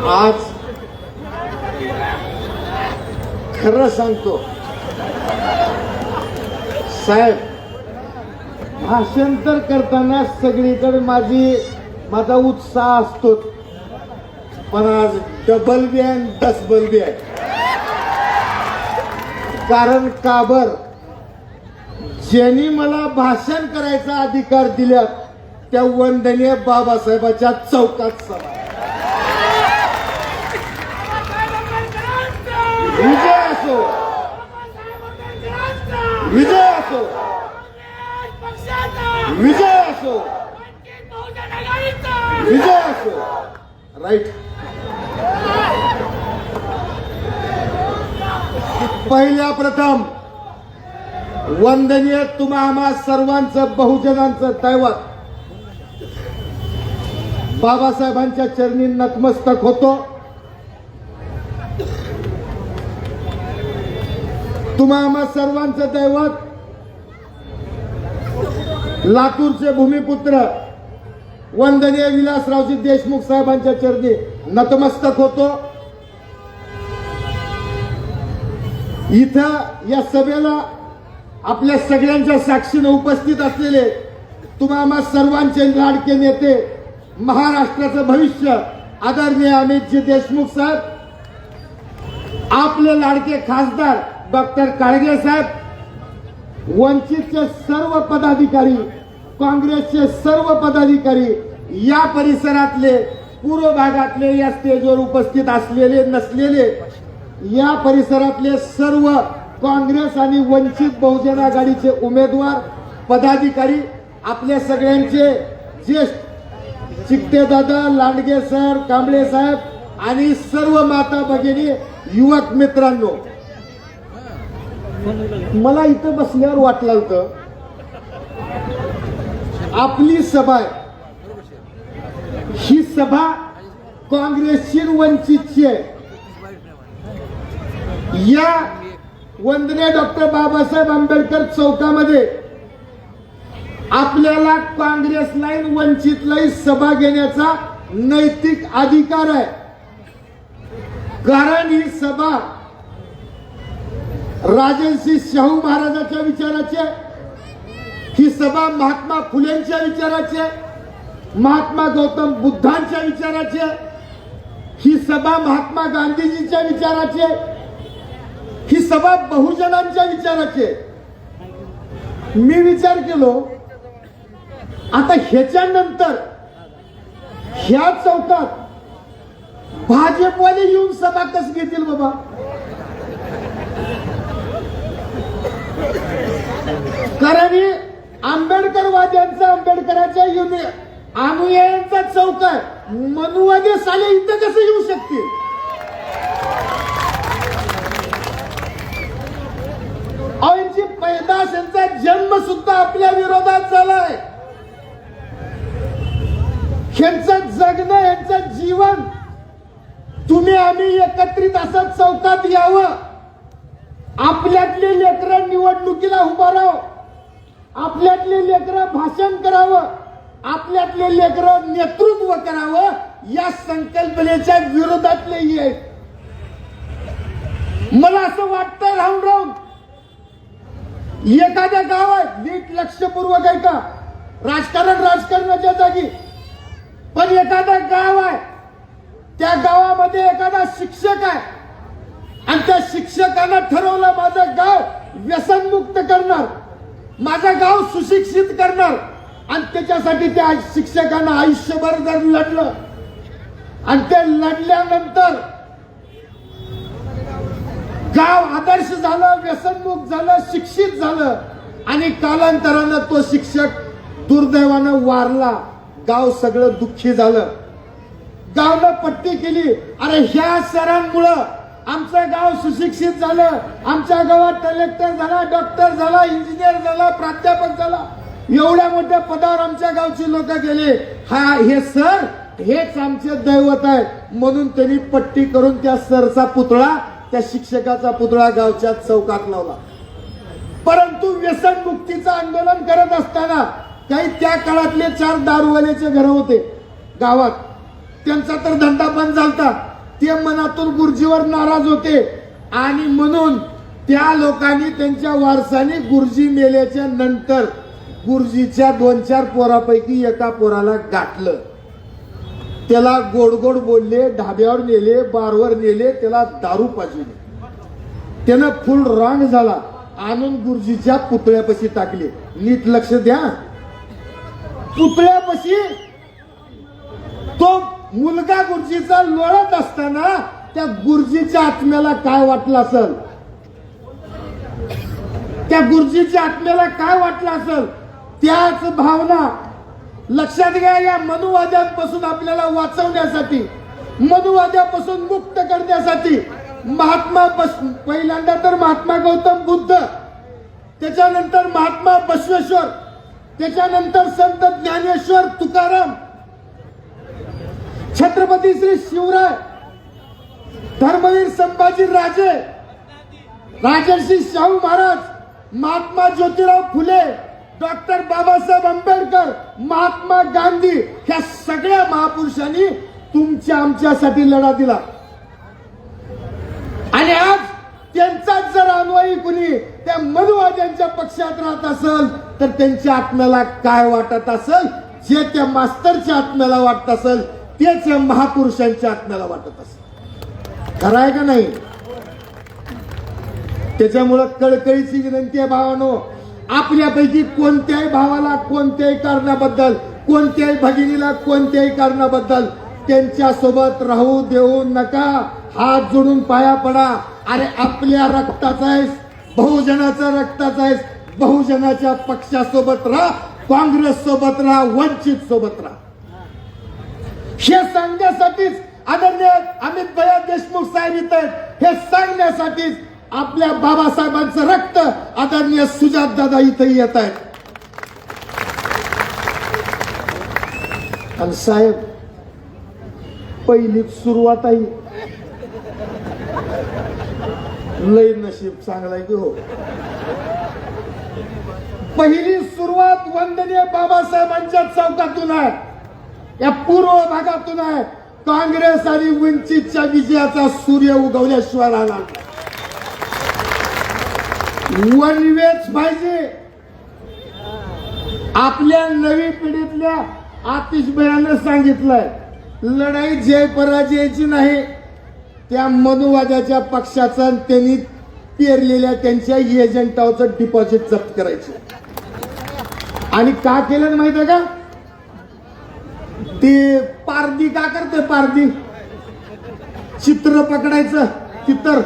आज खरं सांगतो साहेब, भाषण तर करताना सगळीकडे माझा उत्साह असतो, पण आज डबल बी आहे डसबल बी आहे. कारण काबर ज्यांनी मला भाषण करायचा अधिकार दिला त्या वंदनीय बाबासाहेबाच्या चौकात सभा. विजय असो, विजय असो, विजय असो, विजय असो. राईट. पहिल्या प्रथम वंदनीय तुम्हा आम्हा सर्वांचं बहुजनांचं दैवत बाबासाहेबांच्या चरणी नतमस्तक होतो. तुम्हा आम्हा सर्वांचं दैवत लातूरचे भूमिपुत्र वंदनीय विलासरावजी देशमुख साहेबांच्या चरणी नतमस्तक होतो. इथं या सभेला आपल्या सगळ्यांच्या साक्षीने उपस्थित असलेले तुम्हा आम्हा सर्वांचे लाडके नेते, महाराष्ट्राचं भविष्य आदरणीय अमितजी देशमुख साहेब, आपले लाडके खासदार डॉक्टर काळगे साहेब, वंचितचे सर्व पदाधिकारी, काँग्रेसचे सर्व पदाधिकारी, या परिसरातले, पूर्व भागातले, या स्टेजवर उपस्थित असलेले नसलेले, या परिसरातले सर्व काँग्रेस आणि वंचित बहुजन आघाडीचे उमेदवार, पदाधिकारी, आपल्या सगळ्यांचे ज्येष्ठ चिकटेदादा, लांडगे सर, कांबळे साहेब आणि सर्व माता भगिनी, युवक मित्रांनो, मला इथं बसल्यावर वाटलं होतं आपली सभा आहे, ही सभा काँग्रेसची वंचितची आहे. या वंदनीय डॉक्टर बाबासाहेब आंबेडकर चौकामध्ये आपल्याला काँग्रेसलाही वंचितलाही सभा घेण्याचा नैतिक अधिकार आहे. कारण ही सभा राजर्षी शाहू महाराजांच्या विचाराची आहे, ही सभा महात्मा फुलेंच्या विचाराची आहे, महात्मा गौतम बुद्धांच्या विचाराची आहे, ही सभा महात्मा गांधीजीच्या विचाराची आहे, ही सभा बहुजनांच्या विचाराची आहे. मी विचार केलो आता ह्याच्यानंतर ह्या चौकात भाजपवाले येऊन सभा कस घेतील बाबा. कारण आंबेडकरवाद्यांचा, आंबेडकरांच्या अनुयायांचा चौक आहे, मनुवादी साले इथं कसं येऊ शकतील. यांची पैदास, यांचा जन्म सुद्धा आपल्या विरोधात झालाय. यांचं जगणं, यांचं जीवन, तुम्ही आम्ही एकत्रित असं चौकात यावं, आपल्यातले लेकरं निवडणुकीला उभा राहावं, आपल्यातले लेकरं भाषण करावं, आपल्यातले लेकरं नेतृत्व करावं, या संकल्पनेच्या विरोधातले आहेत. मला असं वाटतं राहून राहून एखाद्या गावात नीट लक्षपूर्वक आहे का, राजकारणाच्या जागी, पण एखादा गाव आहे, त्या गावामध्ये एखादा शिक्षक आहे आणि त्या शिक्षकानं ठरवलं माझं गाव व्यसनमुक्त करणार, माझं गाव सुशिक्षित करणार, आणि त्याच्यासाठी त्या शिक्षकानं आयुष्यभर जर लढलं आणि ते लढल्यानंतर गाव आदर्श झालं, व्यसनमुक्त झालं, शिक्षित झालं आणि कालांतरानं तो शिक्षक दुर्दैवानं वारला, गाव सगळं दुःखी झालं. गावनं पट्टी केली, अरे ह्या सरांमुळं आमचं गाव सुशिक्षित झालं, आमच्या गावात कलेक्टर झाला, डॉक्टर झाला, इंजिनियर झाला, प्राध्यापक झाला, एवढ्या मोठ्या पदावर आमच्या गावची लोक गेले, हे सर हेच आमचे दैवत आहे. म्हणून त्यांनी पट्टी करून त्या सरचा पुतळा, त्या शिक्षकाचा पुतळा गावच्या चौकात लावला. परंतु व्यसनमुक्तीचं आंदोलन करत असताना काही त्या काळातले 4 दारूवाल्याचे घर होते गावात, त्यांचा तर धंदा बंद झालता, ते मनातून गुरुजीवर नाराज होते आणि म्हणून त्या लोकांनी त्यांच्या वारसाने गुरुजी मेल्याच्या नंतर गुरुजीच्या 2-4 पोरापैकी एका पोराला गाठलं. त्याला गोड गोड बोलले, ढाब्यावर नेले, बारवर नेले, त्याला दारू पाजवली. त्यानं फुल रांग झाला, आणून गुरुजीच्या पुतळ्यापाशी टाकले. नीट लक्ष द्या, पुतळ्यापाशी तो मुलगा गुरुजीचा लोळत असताना त्या गुरुजीच्या आत्म्याला काय वाटलं असेल, त्या गुरुजीच्या आत्म्याला काय वाटलं असेल, त्याच भावना लक्षात घ्या. या मनुवाद्यांपासून आपल्याला वाचवण्यासाठी, मनुवाद्यापासून मुक्त करण्यासाठी पहिल्यांदा तर महात्मा गौतम बुद्ध, त्याच्यानंतर महात्मा बसवेश्वर, त्याच्यानंतर संत ज्ञानेश्वर तुकाराम, छत्रपती श्री शिवराय, धर्मवीर संभाजी राजे, राजर्षी शाहू महाराज, महात्मा ज्योतिराव फुले, डॉक्टर बाबासाहेब आंबेडकर, महात्मा गांधी, ह्या सगळ्या महापुरुषांनी तुमच्या आमच्यासाठी लढा दिला. आणि आज त्यांचाच जर अन्वयी कुणी त्या मनुवाद्यांच्या पक्षात राहत असेल तर त्यांच्या आत्म्याला काय वाटत असेल, जे त्या मास्तरच्या आत्म्याला वाटत असेल तेच या महापुरुषांच्या आत्म्याला वाटत असेल. खरं आहे का नाही? त्याच्यामुळं कळकळीची विनंती आहे भावानो, आपल्यापैकी कोणत्याही भावाला कोणत्याही कारणाबद्दल, कोणत्याही भगिनीला कोणत्याही कारणाबद्दल त्यांच्या सोबत राहू देऊ नका. हात जोडून पाया पडा. अरे आपल्या रक्ताचा आहेस, बहुजनाचा रक्ताचा आहेस, बहुजनाच्या पक्षासोबत राहा, काँग्रेस सोबत राहा, वंचित सोबत राहा. हे सांगण्यासाठीच आदरणीय अमित भैया देशमुख साहेब इथे आहेत. हे सांगण्यासाठीच आपल्या बाबासाहेबांचं रक्त आदरणीय सुजात दादा इथे येत आहेत. आणि साहेब, पहिली सुरुवात आहे, लय नशीब चांगला की हो. पहिली सुरुवात वंदनीय बाबासाहेबांच्या चौकातून आहे, या पूर्व भागातून आहे. काँग्रेस आणि वंचितच्या विजयाचा सूर्य उगवल्याशिवाय राहणार वनवेच पाहिजे. आपल्या नवी पिढीतल्या आतिश भैयानं सांगितलंय, लढाई जय पराजयाची नाही, त्या मनुवाद्याच्या पक्षाचा त्यांनी पेरलेल्या त्यांच्या एजंटाचं डिपॉझिट जप्त करायचे. आणि का केलं माहित आहे का? ते पारदी का करते, पारदी चित्र पकडायचं, चित्र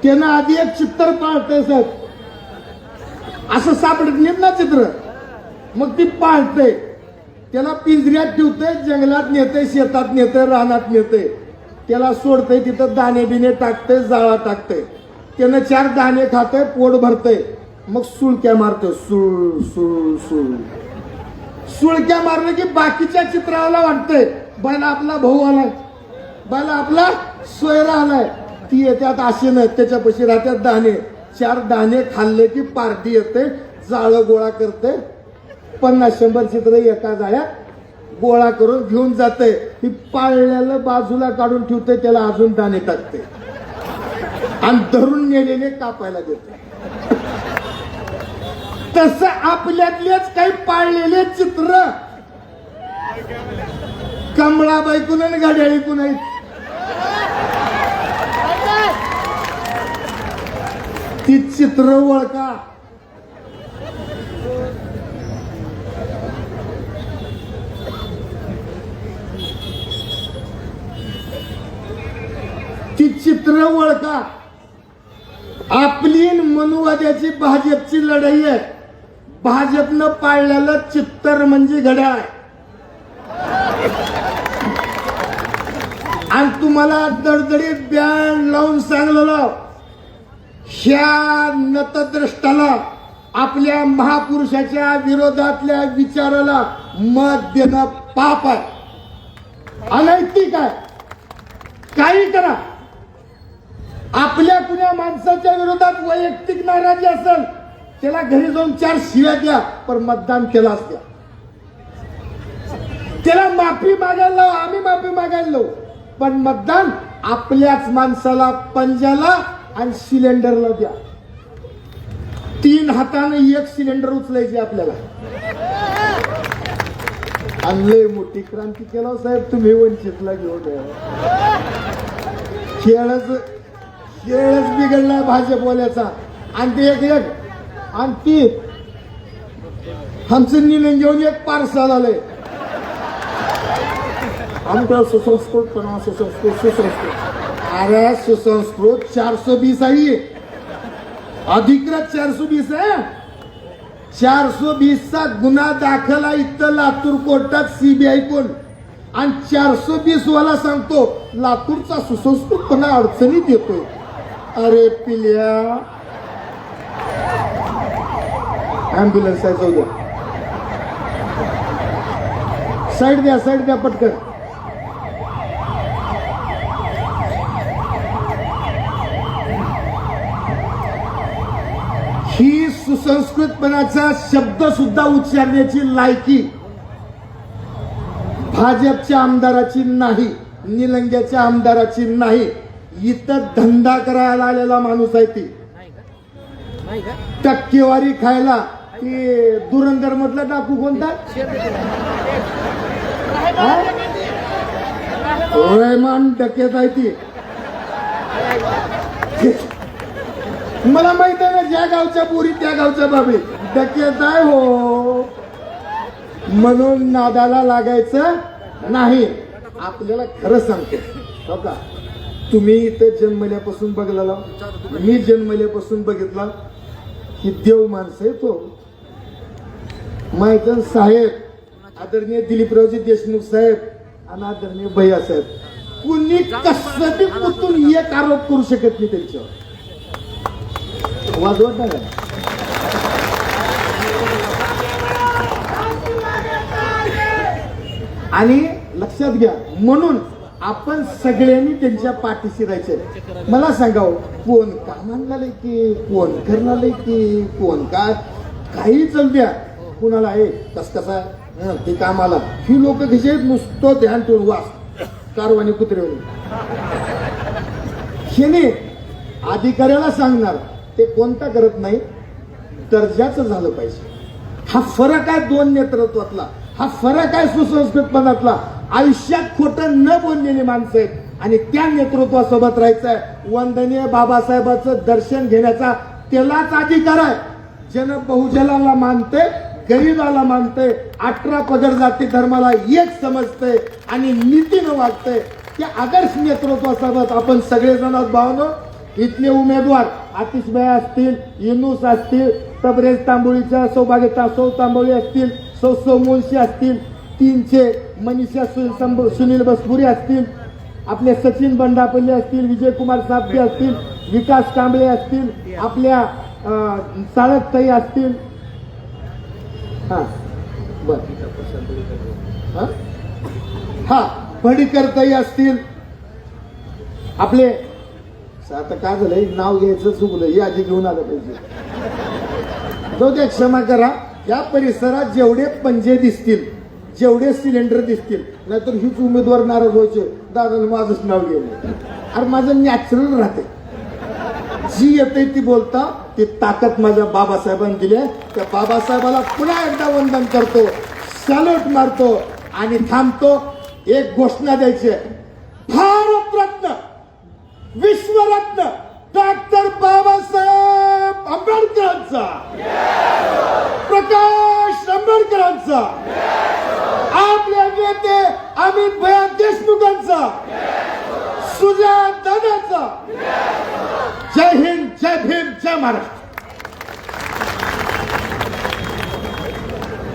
त्यानं आधी एक चित्र पाळतंय साहेब, असं सापडत नाही ना चित्र, मग ती पाळते, त्याला पिंजऱ्यात ठेवते, जंगलात नेते, शेतात नेते, रानात नेते, त्याला सोडते, तिथं दाणे बिणे टाकते, जाळा टाकते, त्यानं 4 दाणे खाते, पोट भरते, मग सुळक्या मारते, सुळ सुळ सुळ. सुळक्या मारलं की बाकीच्या चित्राला वाटतंय बायला आपला भाऊ आलाय, बायला आपला सोयरा आलाय. ती येतात आशेनं, त्याच्यापाशी राहतात दाणे. 4 दाणे खाल्ले की पार्टी येते, जाळं गोळा करते, 50-100 चित्र एका जाळ्यात गोळा करून घेऊन जाते. ही पाळल्याला बाजूला काढून ठेवते, त्याला अजून दाणे टाकते आणि धरून नेलेले कापायला देते. तसं आपल्यातलेच काही पाळलेले चित्र कमळाबाईकून आणि घड्याळीकून आहेत. ती चित्र ओळखा. ती चित्र ओळखा. आपली मनुवाद्याची भाजपची लढाई आहे. भाजपनं पाळलेलं चित्तर म्हणजे घड्याळ. आणि तुम्हाला दडदडीत बँड लावून सांगलेलं, ह्या नतद्रष्टाला, आपल्या महापुरुषाच्या विरोधातल्या विचाराला मत देणं पाप आहे, अनैतिक आहे. काही करा, आपल्या कुण्या माणसाच्या विरोधात वैयक्तिक नाराजी असेल, त्याला घरी जाऊन 4 शिव्या द्या, पण मतदान केलाच द्या. त्याला माफी मागायला लाव, आम्ही माफी मागायला लावू, पण मतदान आपल्याच माणसाला, पंजाला आणि सिलेंडरला द्या. 3 हाताने एक सिलेंडर उचलायचे आपल्याला. लय मोठी क्रांती केला साहेब तुम्ही वंचितला घेऊन. खेळच बिघडला भाजपवाल्याचा. आणि ते एक आणि ती आमचं निलंग घेऊन एक पार्सल आलंय. आमच्या सुसंस्कृत. अरे सुसंस्कृत 420 आहे, अधिकृत 420 आहे. 420 चा गुन्हा दाखल आहे इथं लातूर कोर्टात सीबीआय कोण. आणि 420 वाला सांगतो लातूरचा सुसंस्कृतपणा अडचणीत येतोय. अरे पिल्या, ऍम्ब्युलन्स आहे, जाऊ द्या, साईड द्या पटकन. ही सुसंस्कृतपणाचा शब्द सुद्धा उच्चारण्याची लायकी भाजपच्या आमदाराची नाही, निलंग्याच्या आमदाराची नाही. इथं धंदा करायला आलेला माणूस आहे. ती टक्केवारी खायला. ती धुरंधर मधला डाकू कोणता, रहमान डकेत आहे ती. मला माहित आहे ना, ज्या गावच्या पोरी त्या गावच्या बाबी डकेत आहे हो. म्हणून नादाला लागायचं नाही. आपल्याला खरं सांगतो हो का, तुम्ही इथं जन्मल्यापासून बघला, मी जन्मल्यापासून बघितला की देव माणसं आहे तो. माहिती साहेब, आदरणीय दिलीपरावजी देशमुख साहेब आणि आदरणीय भैया साहेब, कुणी कसं बी कुठून एक आरोप करू शकत नाही त्यांच्यावर. वाजवत नाही. आणि लक्षात घ्या, म्हणून आपण सगळ्यांनी त्यांच्या पाठीशी राहायचे. मला सांगाव, कोण कामाला की कोण करणार की कोण काय काही चल द्या, कुणाला आहे कसा ते कामाला. ही लोक कशी आहेत, नुसतं ध्यान ठेवून वास कारवानी कुत्रे. शेने अधिकाऱ्याला सांगणार ते कोणता करत नाही, दर्जाचं झालं पाहिजे. हा फरक आहे दोन नेतृत्वातला, हा फरक आहे सुसंस्कृतपणातला. आयुष्यात खोटं न बोललेली माणसं आहेत आणि त्या नेतृत्वासोबत राहायचं आहे. वंदनीय बाबासाहेबांचं दर्शन घेण्याचा त्यालाच अधिकार आहे. जन बहुजनाला मानते, गरीबाला मानते, 18 पगड जाती धर्माला एक समजते आणि नीतीनं वागते. त्या आदर्श नेतृत्वासोबत आपण सगळेजण भावनो. इथले उमेदवार आतिशभाई असतील, युनुस असतील, तबरेज तांबोळीच्या सौभाग्यता सौ तांबोळी असतील, सौ मुंशी असतील, 300 मनीषा सुनील बसपुरी असतील, आपले सचिन बंडापल्ले असतील, विजयकुमार साबके असतील, विकास कांबळे असतील, आपल्या साळकताई असतील. भडीकरताई असतील. आपले आता काय झालंय, नाव घ्यायचं चुकलं, हे आधी घेऊन आलं पाहिजे. जाऊ द्या, क्षमा करा. या परिसरात जेवढे पंजे दिसतील, जेवढे सिलेंडर दिसतील, नाहीतर हीच उमेदवार नाराज व्हायचे, दादाने माझंच नाव घेऊन. अरे माझं नॅचरल राहते, जी येते ती बोलता. ती ताकद माझ्या बाबासाहेबांनी दिली. त्या बाबासाहेबाला पुन्हा एकदा वंदन करतो, सॅल्यूट मारतो आणि थांबतो. एक घोषणा द्यायची, भारतरत्न विश्वरत्न डॉक्टर बाबासाहेब आंबेडकरांचा, प्रकाश आंबेडकरांचा, आपले नेते अमित भैया देशमुखांचा, सुजात दादाचा. जय हिंद, जय भीम, जय महाराष्ट्र.